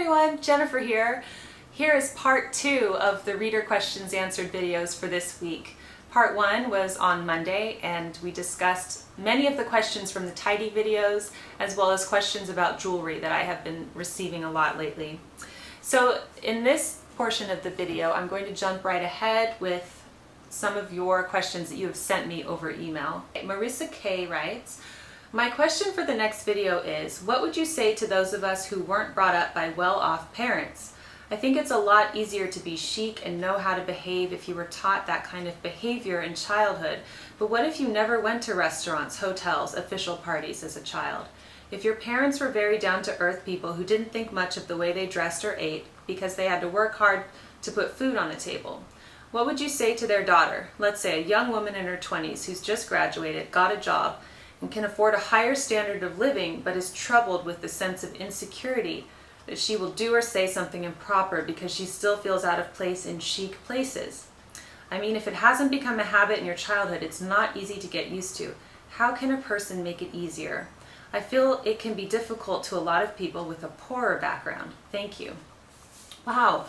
everyone, Jennifer here. Here is part 2 of the reader questions answered videos for this week. Part 1 was on Monday and we discussed many of the questions from the tidy videos as well as questions about jewelry that I have been receiving a lot lately. So in this portion of the video I'm going to jump right ahead with some of your questions that you have sent me over email. Marissa K writes, my question for the next video is, what would you say to those of us who weren't brought up by well-off parents? I think it's a lot easier to be chic and know how to behave if you were taught that kind of behavior in childhood, but what if you never went to restaurants, hotels, official parties as a child? If your parents were very down-to-earth people who didn't think much of the way they dressed or ate because they had to work hard to put food on the table, what would you say to their daughter, let's say a young woman in her 20s who's just graduated, got a job, and can afford a higher standard of living but is troubled with the sense of insecurity that she will do or say something improper because she still feels out of place in chic places? I mean, if it hasn't become a habit in your childhood, it's not easy to get used to. How can a person make it easier? I feel it can be difficult to a lot of people with a poorer background. Thank you. Wow.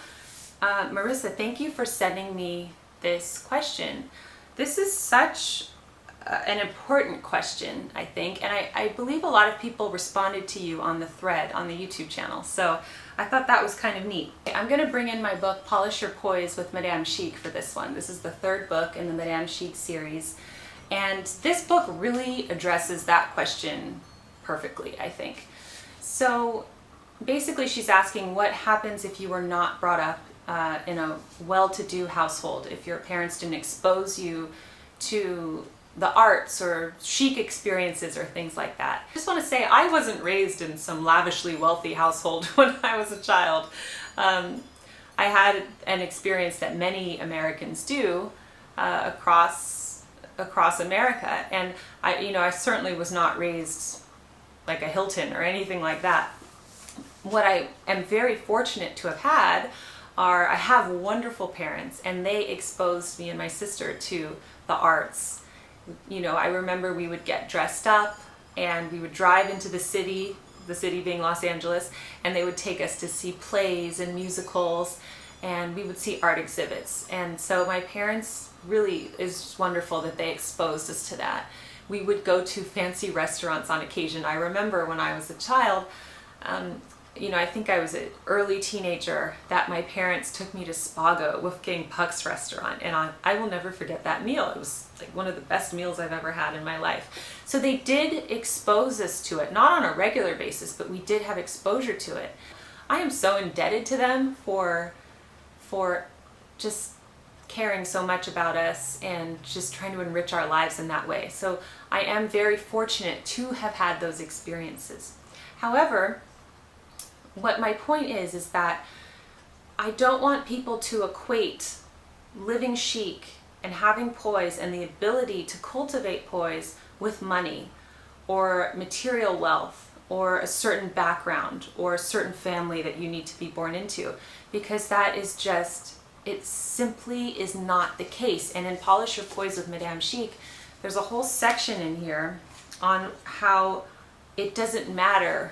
Marissa, thank you for sending me this question. This is such an important question, I think, and I believe a lot of people responded to you on the thread on the YouTube channel, so I thought that was kind of neat. I'm going to bring in my book Polish Your Poise with Madame Chic for this one. This is the third book in the Madame Chic series, and this book really addresses that question perfectly, I think. So basically she's asking what happens if you were not brought up in a well-to-do household, if your parents didn't expose you to the arts or chic experiences or things like that. I just want to say I wasn't raised in some lavishly wealthy household when I was a child. I had an experience that many Americans do across America, and I certainly was not raised like a Hilton or anything like that. What I am very fortunate to have had are, I have wonderful parents, and they exposed me and my sister to the arts. I remember we would get dressed up and we would drive into the city being Los Angeles, and they would take us to see plays and musicals, and we would see art exhibits. And so my parents, really, is wonderful that they exposed us to that. We would go to fancy restaurants on occasion. I remember when I was a child, I think I was an early teenager, that my parents took me to Spago, Wolfgang Puck's restaurant, and I will never forget that meal. It was like one of the best meals I've ever had in my life. So they did expose us to it, not on a regular basis, but we did have exposure to it. I am so indebted to them for just caring so much about us and just trying to enrich our lives in that way. So I am very fortunate to have had those experiences. However, what my point is that I don't want people to equate living chic and having poise and the ability to cultivate poise with money or material wealth or a certain background or a certain family that you need to be born into, because that is just, it simply is not the case. And in Polish Your Poise with Madame Chic, there's a whole section in here on how it doesn't matter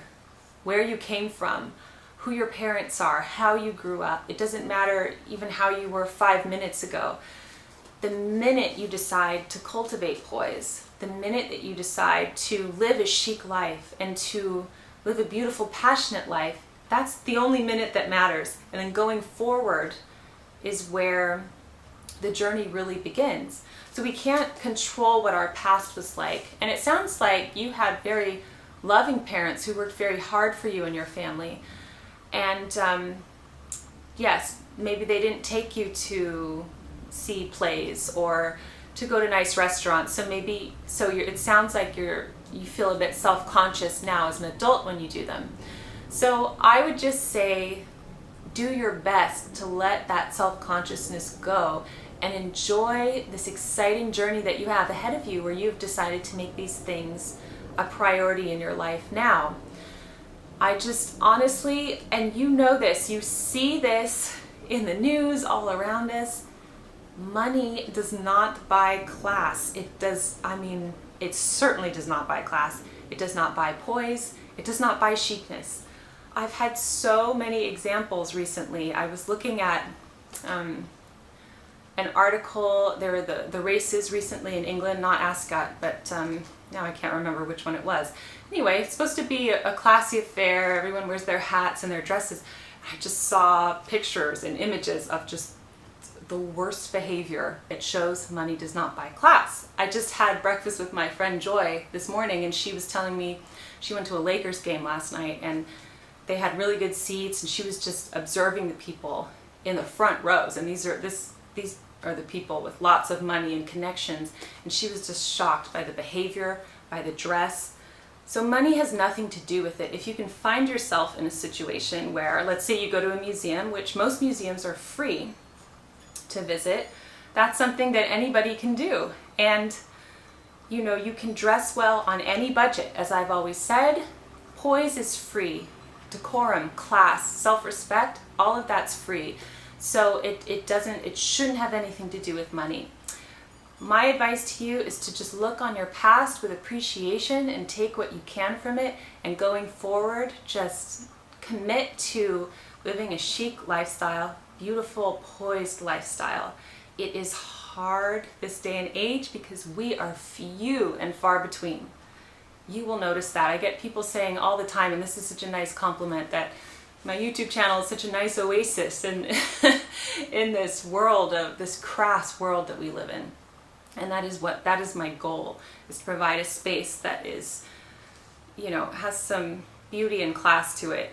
where you came from, who your parents are, how you grew up. It doesn't matter even how you were 5 minutes ago. The minute you decide to cultivate poise, the minute that you decide to live a chic life and to live a beautiful, passionate life, that's the only minute that matters. And then going forward is where the journey really begins. So we can't control what our past was like. And it sounds like you had very loving parents who worked very hard for you and your family. And yes, maybe they didn't take you to see plays or to go to nice restaurants. So it sounds like you feel a bit self-conscious now as an adult when you do them. So I would just say, do your best to let that self-consciousness go and enjoy this exciting journey that you have ahead of you, where you've decided to make these things a priority in your life now. I just honestly, and you know this, you see this in the news all around us, money does not buy class. It certainly does not buy class. It does not buy poise. It does not buy chicness. I've had so many examples recently. I was looking at an article. There were the races recently in England, not Ascot, but now I can't remember which one it was. Anyway, it's supposed to be a classy affair. Everyone wears their hats and their dresses. I just saw pictures and images of just the worst behavior. It shows money does not buy class. I just had breakfast with my friend Joy this morning, and she was telling me she went to a Lakers game last night, and they had really good seats, and she was just observing the people in the front rows, and these are the people with lots of money and connections, and she was just shocked by the behavior, by the dress. So money has nothing to do with it. If you can find yourself in a situation where, let's say you go to a museum, which most museums are free to visit, that's something that anybody can do. And you know, you can dress well on any budget. As I've always said, poise is free. Decorum, class, self-respect, all of that's free. So it shouldn't have anything to do with money. My advice to you is to just look on your past with appreciation and take what you can from it, and going forward, just commit to living a chic lifestyle, beautiful, poised lifestyle. It is hard this day and age because we are few and far between. You will notice that. I get people saying all the time, and this is such a nice compliment, that my YouTube channel is such a nice oasis in this world of this crass world that we live in. And that is my goal, is to provide a space that is, you know, has some beauty and class to it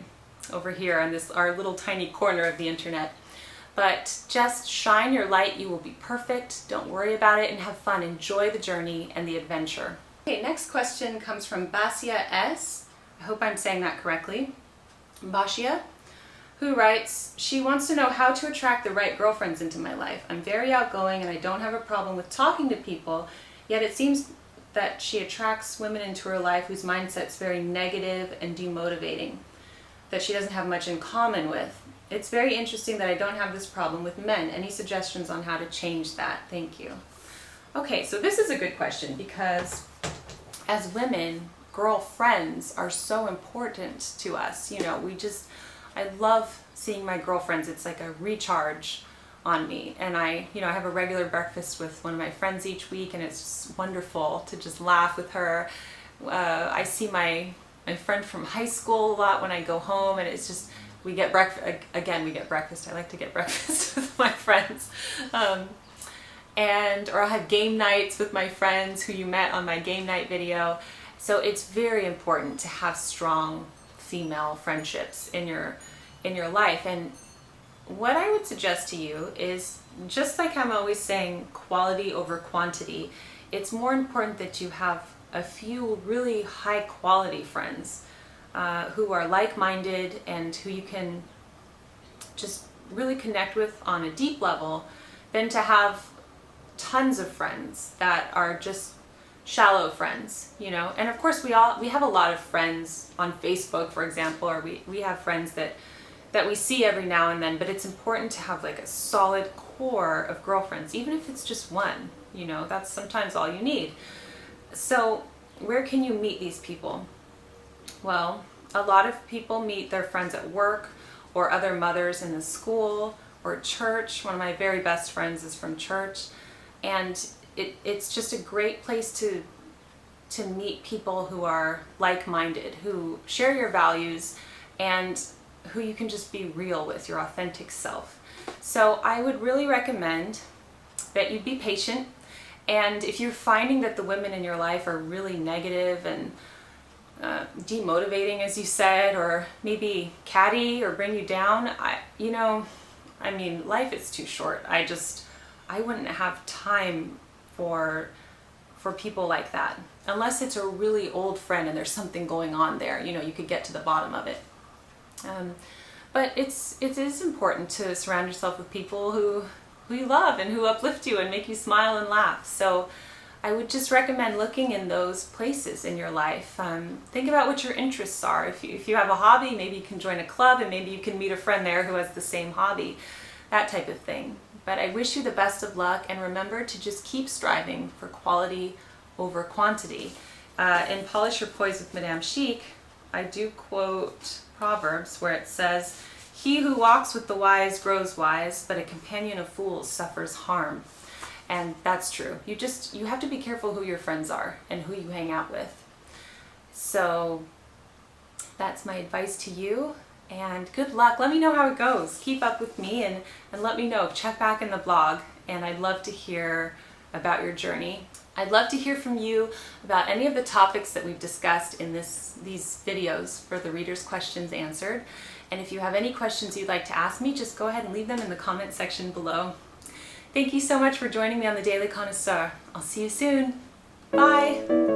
over here on this, our little tiny corner of the internet. But just shine your light. You will be perfect. Don't worry about it, and have fun. Enjoy the journey and the adventure. Okay, next question comes from Basia S. I hope I'm saying that correctly. Basia, who writes, she wants to know how to attract the right girlfriends into my life. I'm very outgoing and I don't have a problem with talking to people, yet it seems that she attracts women into her life whose mindset's very negative and demotivating, that she doesn't have much in common with. It's very interesting that I don't have this problem with men. Any suggestions on how to change that? Thank you. Okay, so this is a good question, because as women, girlfriends are so important to us. You know, I love seeing my girlfriends. It's like a recharge on me. And I have a regular breakfast with one of my friends each week, and it's just wonderful to just laugh with her. I see my friend from high school a lot when I go home, and it's just, we get breakfast. I like to get breakfast with my friends. Or I'll have game nights with my friends who you met on my game night video. So it's very important to have strong female friendships in your life. And what I would suggest to you is, just like I'm always saying, quality over quantity. It's more important that you have a few really high quality friends who are like-minded and who you can just really connect with on a deep level, than to have tons of friends that are just shallow friends, you know. And of course we have a lot of friends on Facebook, for example, or we have friends that we see every now and then, but it's important to have like a solid core of girlfriends, even if it's just one, you know. That's sometimes all you need. So where can you meet these people? Well, a lot of people meet their friends at work, or other mothers in the school, or church. One of my very best friends is from church, and it's just a great place to meet people who are like-minded, who share your values, and who you can just be real with, your authentic self. So I would really recommend that you be patient, and if you're finding that the women in your life are really negative and demotivating, as you said, or maybe catty or bring you down, life is too short. I wouldn't have time for people like that, unless it's a really old friend and there's something going on there, you know, you could get to the bottom of it. But it is important to surround yourself with people who you love and who uplift you and make you smile and laugh. So I would just recommend looking in those places in your life. Think about what your interests are. If you have a hobby, maybe you can join a club, and maybe you can meet a friend there who has the same hobby, that type of thing. But I wish you the best of luck, and remember to just keep striving for quality over quantity. In Polish Your Poise with Madame Chic, I do quote Proverbs where it says, "He who walks with the wise grows wise, but a companion of fools suffers harm." And that's true. You have to be careful who your friends are and who you hang out with. So that's my advice to you, and good luck. Let me know how it goes. Keep up with me and let me know. Check back in the blog, and I'd love to hear about your journey. I'd love to hear from you about any of the topics that we've discussed in these videos for the Reader's Questions Answered. And if you have any questions you'd like to ask me, just go ahead and leave them in the comment section below. Thank you so much for joining me on the Daily Connoisseur. I'll see you soon. Bye!